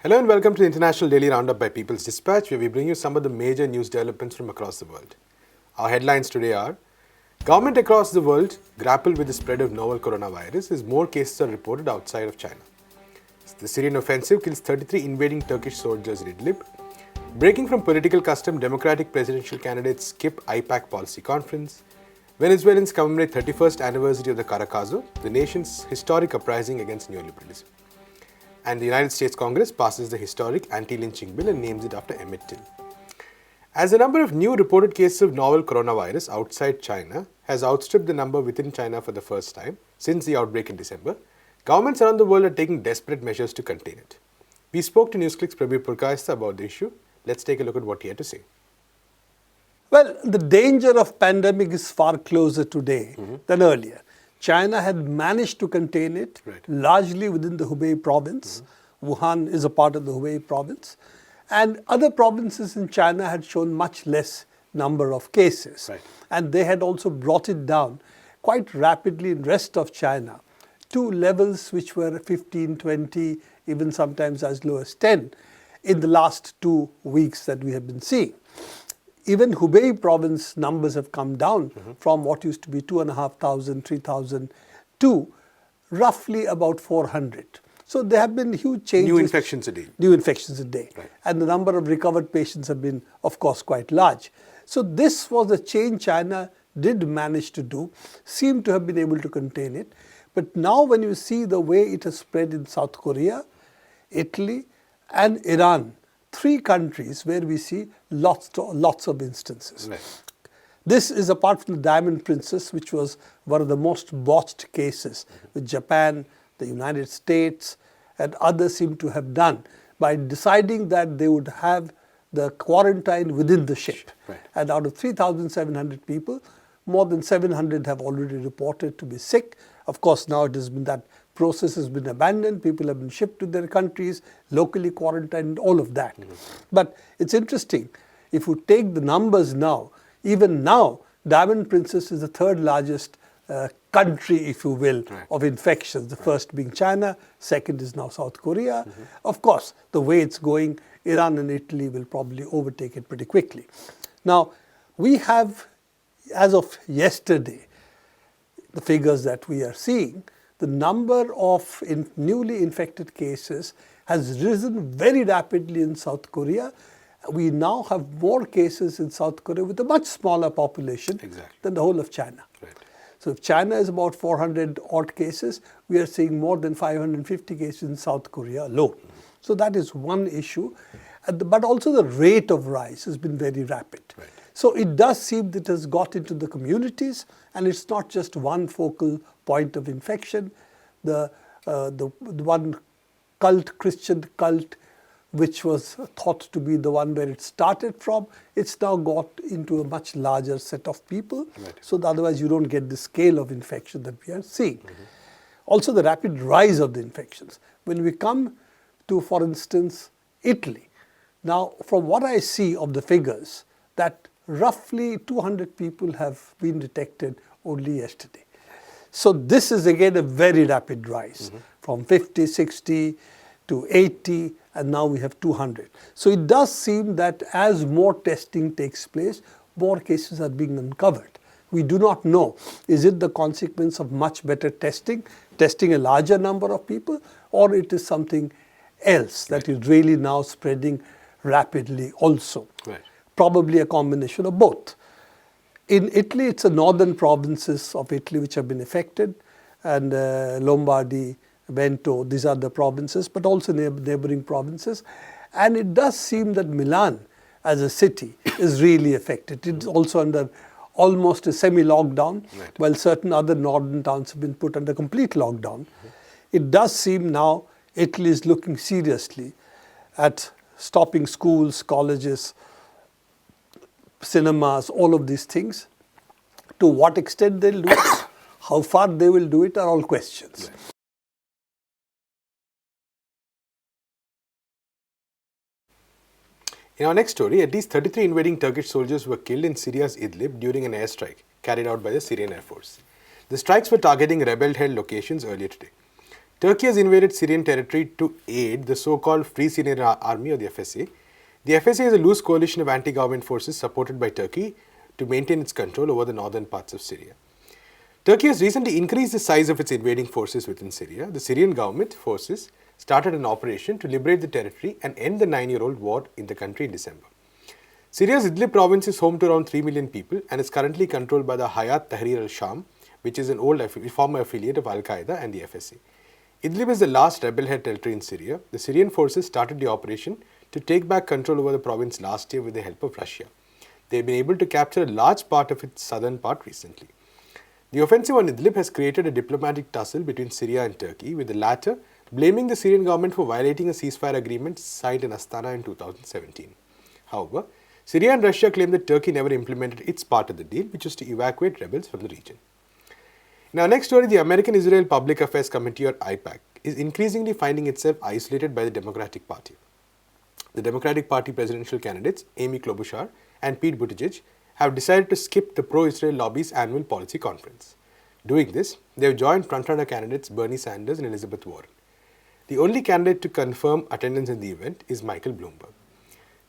Hello and welcome to the International Daily Roundup by People's Dispatch, where we bring you some of the major news developments from across the world. Our headlines today are: government across the world grapple with the spread of novel coronavirus as more cases are reported outside of China. The Syrian offensive kills 33 invading Turkish soldiers in Idlib. Breaking from political custom, Democratic presidential candidates skip IPAC policy conference. Venezuelans commemorate 31st anniversary of the Caracazo, the nation's historic uprising against neoliberalism. And the United States Congress passes the historic anti-lynching bill and names it after Emmett Till. As the number of new reported cases of novel coronavirus outside China has outstripped the number within China for the first time since the outbreak in December, governments around the world are taking desperate measures to contain it. We spoke to NewsClick's Prabir Purkayastha about the issue. Let's take a look at what he had to say. Well, the danger of pandemic is far closer today than earlier. China had managed to contain it largely within the Hubei province. Wuhan is a part of the Hubei province. And other provinces in China had shown much less number of cases. And they had also brought it down quite rapidly in rest of China to levels which were 15, 20, even sometimes as low as 10 in the last 2 weeks that we have been seeing. Even Hubei province numbers have come down from what used to be 2,500, 3,000 to roughly about 400. So there have been huge changes. New infections a day. New infections a day. And the number of recovered patients have been, of course, quite large. So this was a change China did manage to do, seemed to have been able to contain it. But now when you see the way it has spread in South Korea, Italy and Iran, 3 countries where we see lots of instances. This is apart from the Diamond Princess, which was one of the most botched cases, which Japan, the United States, and others seem to have done by deciding that they would have the quarantine within the ship. And out of 3,700 people, more than 700 have already reported to be sick. Of course, now it has been that process has been abandoned, people have been shipped to their countries, locally quarantined, all of that. But it's interesting, if you take the numbers now, even now, Diamond Princess is the 3rd largest country, if you will, of infections. The first being China, second is now South Korea. Of course, the way it's going, Iran and Italy will probably overtake it pretty quickly. Now, we have, as of yesterday, the figures that we are seeing, the number of newly infected cases has risen very rapidly in South Korea. We now have more cases in South Korea with a much smaller population than the whole of China. So if China is about 400 odd cases, we are seeing more than 550 cases in South Korea alone. So that is one issue. But also the rate of rise has been very rapid. So it does seem that it has got into the communities, and it's not just one focal point of infection. The one cult, Christian cult, which was thought to be the one where it started from, it's now got into a much larger set of people. So that otherwise you don't get the scale of infection that we are seeing. Also the rapid rise of the infections. When we come to, for instance, Italy, now from what I see of the figures, that roughly 200 people have been detected only yesterday. So this is again a very rapid rise from 50, 60 to 80, and now we have 200. So it does seem that as more testing takes place, more cases are being uncovered. We do not know, is it the consequence of much better testing a larger number of people, or it is something else that is really now spreading rapidly also. Probably a combination of both. In Italy, it's the northern provinces of Italy which have been affected, and Lombardy, Veneto, these are the provinces, but also neighboring provinces. And it does seem that Milan, as a city, is really affected. It's also under almost a semi-lockdown, while certain other northern towns have been put under complete lockdown. It does seem now Italy is looking seriously at stopping schools, colleges, cinemas, all of these things. To what extent they'll do it, how far they will do it are all questions. In our next story, at least 33 invading Turkish soldiers were killed in Syria's Idlib during an airstrike carried out by the Syrian Air Force. The strikes were targeting rebel-held locations earlier today. Turkey has invaded Syrian territory to aid the so-called Free Syrian Army, or the FSA. The FSA is a loose coalition of anti-government forces supported by Turkey to maintain its control over the northern parts of Syria. Turkey has recently increased the size of its invading forces within Syria. The Syrian government forces started an operation to liberate the territory and end the 9-year-old war in the country in December. Syria's Idlib province is home to around 3 million people and is currently controlled by the Hayat Tahrir al-Sham, which is an former affiliate of Al-Qaeda and the FSA. Idlib is the last rebel-held territory in Syria. The Syrian forces started the operation to take back control over the province last year with the help of Russia. They have been able to capture a large part of its southern part recently. The offensive on Idlib has created a diplomatic tussle between Syria and Turkey, with the latter blaming the Syrian government for violating a ceasefire agreement signed in Astana in 2017. However, Syria and Russia claim that Turkey never implemented its part of the deal, which was to evacuate rebels from the region. In our next story, the American-Israel Public Affairs Committee, or AIPAC, is increasingly finding itself isolated by the Democratic Party. The Democratic Party presidential candidates, Amy Klobuchar and Pete Buttigieg, have decided to skip the pro-Israel lobby's annual policy conference. Doing this, they have joined frontrunner candidates Bernie Sanders and Elizabeth Warren. The only candidate to confirm attendance in the event is Michael Bloomberg.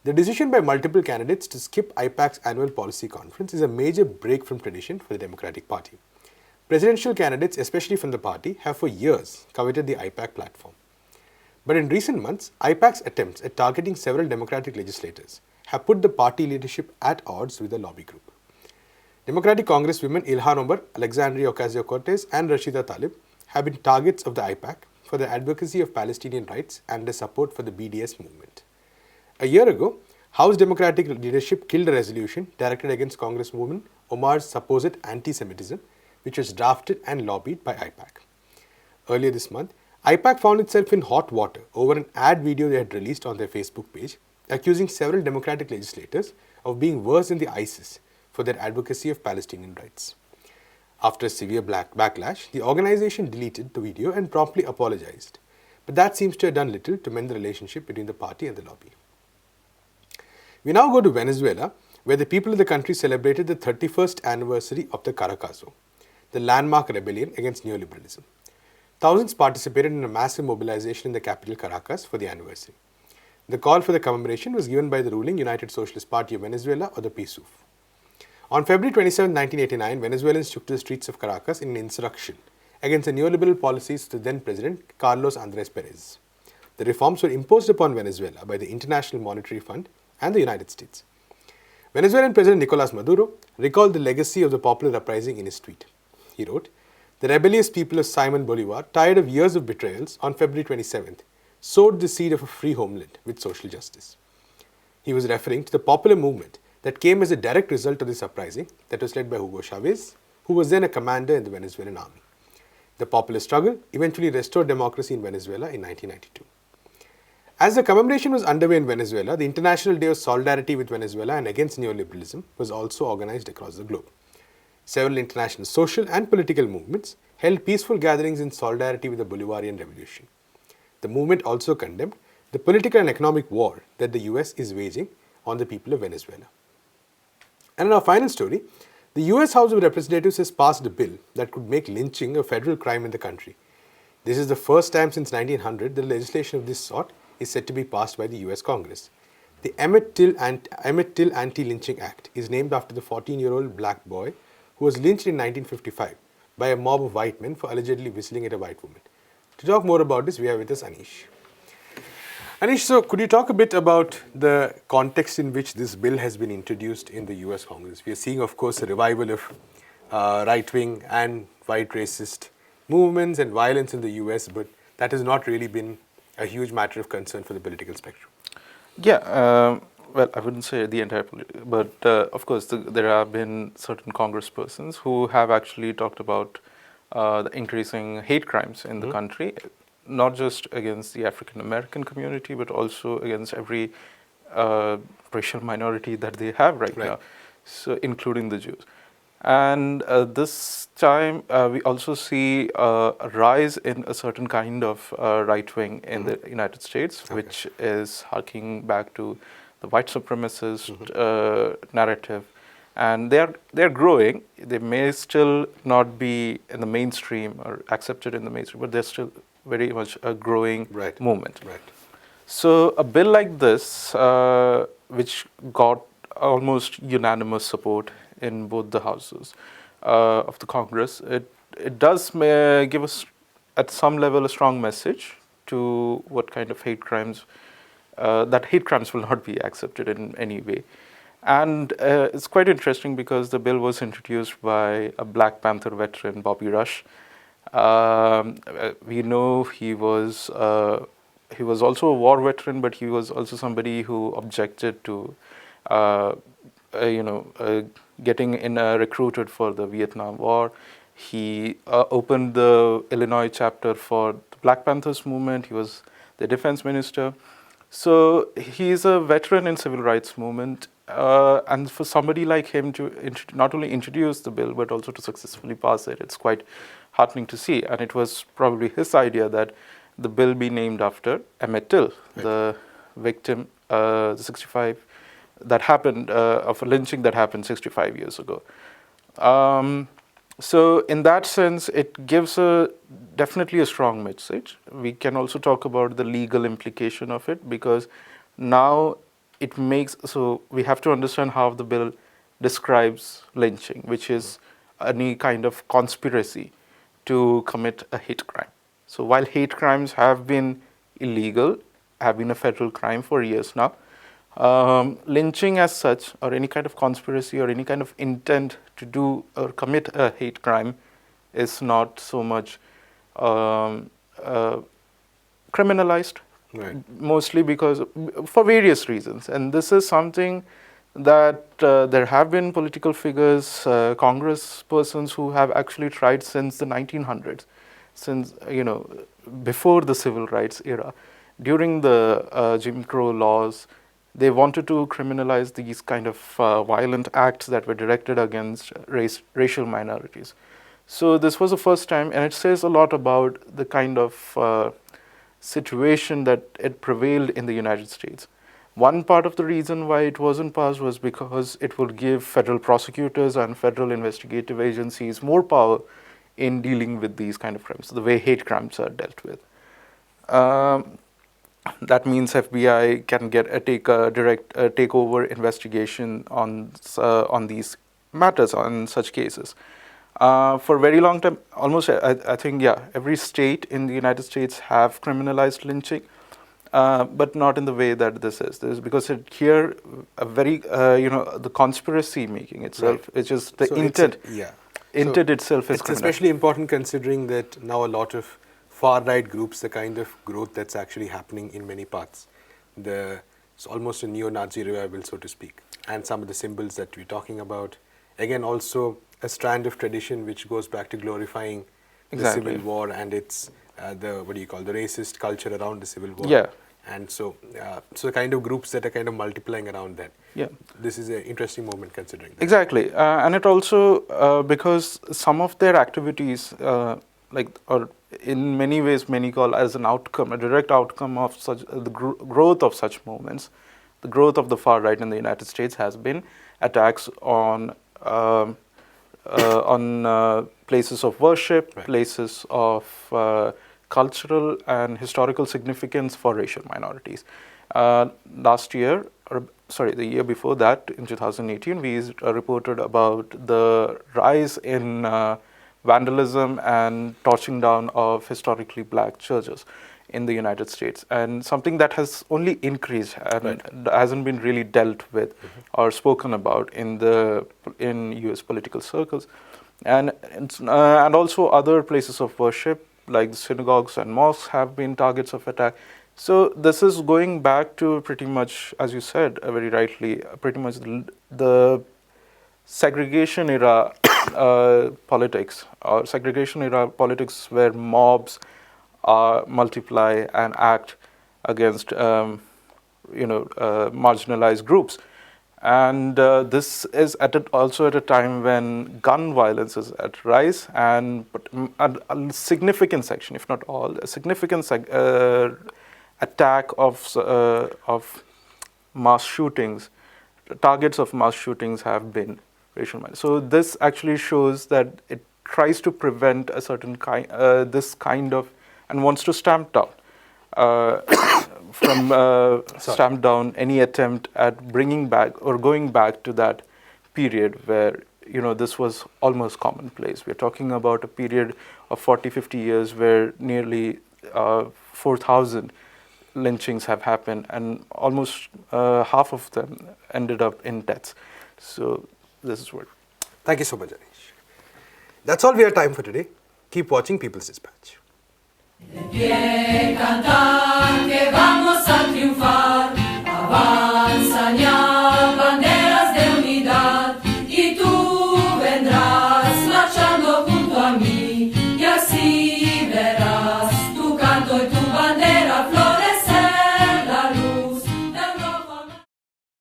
The decision by multiple candidates to skip AIPAC's annual policy conference is a major break from tradition for the Democratic Party. Presidential candidates, especially from the party, have for years coveted the AIPAC platform. But in recent months, AIPAC's attempts at targeting several Democratic legislators have put the party leadership at odds with the lobby group. Democratic Congresswomen Ilhan Omar, Alexandria Ocasio-Cortez and Rashida Tlaib have been targets of the AIPAC for their advocacy of Palestinian rights and their support for the BDS movement. A year ago, House Democratic leadership killed a resolution directed against Congresswoman Omar's supposed anti-Semitism, which was drafted and lobbied by AIPAC. Earlier this month, AIPAC found itself in hot water over an ad video they had released on their Facebook page, accusing several Democratic legislators of being worse than the ISIS for their advocacy of Palestinian rights. After a severe backlash, the organization deleted the video and promptly apologized. But that seems to have done little to mend the relationship between the party and the lobby. We now go to Venezuela, where the people of the country celebrated the 31st anniversary of the Caracazo, the landmark rebellion against neoliberalism. Thousands participated in a massive mobilization in the capital Caracas for the anniversary. The call for the commemoration was given by the ruling United Socialist Party of Venezuela, or the PSUV. On February 27, 1989, Venezuelans took to the streets of Caracas in an insurrection against the neoliberal policies of the then President Carlos Andrés Pérez. The reforms were imposed upon Venezuela by the International Monetary Fund and the United States. Venezuelan President Nicolás Maduro recalled the legacy of the popular uprising in his tweet. He wrote, "The rebellious people of Simon Bolivar, tired of years of betrayals, on February 27th, sowed the seed of a free homeland with social justice." He was referring to the popular movement that came as a direct result of this uprising that was led by Hugo Chavez, who was then a commander in the Venezuelan army. The popular struggle eventually restored democracy in Venezuela in 1992. As the commemoration was underway in Venezuela, the International Day of Solidarity with Venezuela and Against Neoliberalism was also organized across the globe. Several international social and political movements held peaceful gatherings in solidarity with the Bolivarian Revolution. The movement also condemned the political and economic war that the US is waging on the people of Venezuela. And in our final story, the US House of Representatives has passed a bill that could make lynching a federal crime in the country. This is the first time since 1900 that legislation of this sort is set to be passed by the US Congress. The Emmett Till Anti-Lynching Act is named after the 14-year-old black boy who was lynched in 1955 by a mob of white men for allegedly whistling at a white woman. To talk more about this, we have with us Anish. Anish, so could you talk a bit about the context in which this bill has been introduced in the US Congress? We are seeing, of course, a revival of right-wing and white racist movements and violence in the US, but that has not really been a huge matter of concern for the political spectrum. Yeah, well, I wouldn't say the entire, but of course, there have been certain congresspersons who have actually talked about the increasing hate crimes in the country, not just against the African American community, but also against every racial minority that they have right now, so including the Jews. And this time, we also see a rise in a certain kind of right wing in the United States, which is harking back to the white supremacist narrative. And they're growing. They may still not be in the mainstream or accepted in the mainstream, but they're still very much a growing Right. movement. Right. So a bill like this, which got almost unanimous support in both the houses of the Congress, it does give us at some level a strong message to what kind of hate crimes, that hate crimes will not be accepted in any way. And it's quite interesting because the bill was introduced by a Black Panther veteran, Bobby Rush. We know he was also a war veteran, but he was also somebody who objected to, getting recruited for the Vietnam War. He opened the Illinois chapter for the Black Panthers movement. He was the defense minister. So he's a veteran in civil rights movement, and for somebody like him to not only introduce the bill but also to successfully pass it, it's quite heartening to see. And it was probably his idea that the bill be named after Emmett Till, the victim, the 65 that happened of a lynching that happened 65 years ago. So in that sense, it gives definitely a strong message. We can also talk about the legal implication of it, because now it makes, so we have to understand how the bill describes lynching, which is any kind of conspiracy to commit a hate crime. So while hate crimes have been illegal, have been a federal crime for years now, lynching as such, or any kind of conspiracy or any kind of intent to do or commit a hate crime, is not so much criminalized, Right. mostly because for various reasons. And this is something that there have been political figures, Congress persons who have actually tried since the 1900s, since before the civil rights era, during the Jim Crow laws. They wanted to criminalize these kind of violent acts that were directed against racial minorities. So this was the first time, and it says a lot about the kind of situation that it prevailed in the United States. One part of the reason why it wasn't passed was because it would give federal prosecutors and federal investigative agencies more power in dealing with these kind of crimes, the way hate crimes are dealt with. That means FBI can take a direct takeover investigation on these matters, on such cases. For a very long time, almost I think every state in the United States have criminalized lynching, but not in the way that this is. This is because here a very the conspiracy making itself, Right. it's just the So intent. Intent So itself is it's especially important considering that now a lot of far-right groups, the kind of growth that's actually happening in many parts. It's almost a neo-Nazi revival, so to speak. And some of the symbols that we're talking about. Again, also a strand of tradition which goes back to glorifying Exactly. the Civil War and its, the racist culture around the Civil War. Yeah. And so the kind of groups that are kind of multiplying around that. Yeah. This is an interesting moment considering that. Exactly, and it also because some of their activities, or in many ways, many call as an outcome, a direct outcome of such the growth of such movements, the growth of the far right in the United States has been attacks on places of worship, Right. places of cultural and historical significance for racial minorities. Last year, the year before that, in 2018, we reported about the rise in vandalism and torching down of historically black churches in the United States, and something that has only increased and Right. hasn't been really dealt with or spoken about in U.S. political circles, and also other places of worship like the synagogues and mosques have been targets of attack. So this is going back to pretty much, as you said very rightly, pretty much the segregation era politics, or segregation era politics where mobs multiply and act against marginalized groups. And this is also at a time when gun violence is at rise, and a significant section, if not all, a significant attack of mass shootings, targets of mass shootings have been racial minorities. So this actually shows that it tries to prevent a certain this kind of and wants to stamp down stamp down any attempt at bringing back or going back to that period where this was almost commonplace. We're talking about a period of 40-50 years where nearly 4,000 lynchings have happened, and almost half of them ended up in deaths. So this is what. Thank you so much, Anish. That's all we have time for today. Keep watching People's Dispatch.